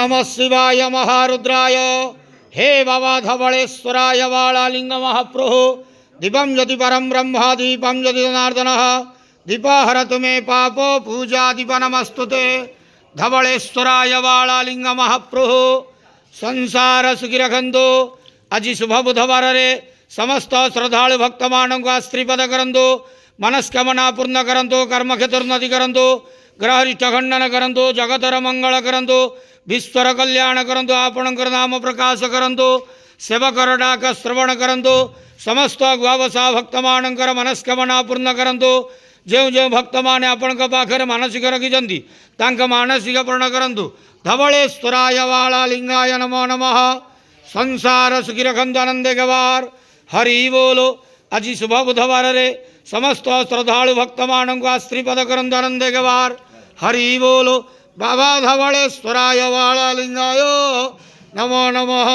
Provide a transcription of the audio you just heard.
नमः शिवाय महारुद्राय हे बाबा धवलेश्वराय वालालिंग महाप्रभु दीपं यदि परम ब्रह्म दीपं यदि जनार्दनः दीपहरतु मे पाप पूजा दीप नमस्तुते धवलेश्वराय वालालिंग महाप्रभु संसार सुखी रखंतु आज शुभ बुधवार रे समस्त श्रद्धालु भक्त मानक आश्रीपद करंतु मनस्कामना पूर्ण करंतु कर्म क्षेत्रोन्नति करंतु ग्रहरिष्ट खंडन करंतु जगतर मंगल करंतु विश्वर कल्याण करंतु आपणकर नाम प्रकाश करंतु सेवकर डाक श्रवण करंतु समस्त गुआवसा भक्त मानकर मनस्कामना पूर्ण करंतु जो जो भक्त माने आपण पाखे मानसिक रखिंट तांक मानसिक पूर्ण करंतु धवलेश्वराय वालालिंगाय नमो नमः संसार सुखी रखंतु आनंदे गवार हरि बोलो आज शुभ बुधवार रे समस्त श्रद्धालु भक्त मानक आश्रीपद करंतु आनंदे गवार हरि बोलो बाबा धवलेश्वराय वालालिंगाय नमो नमः।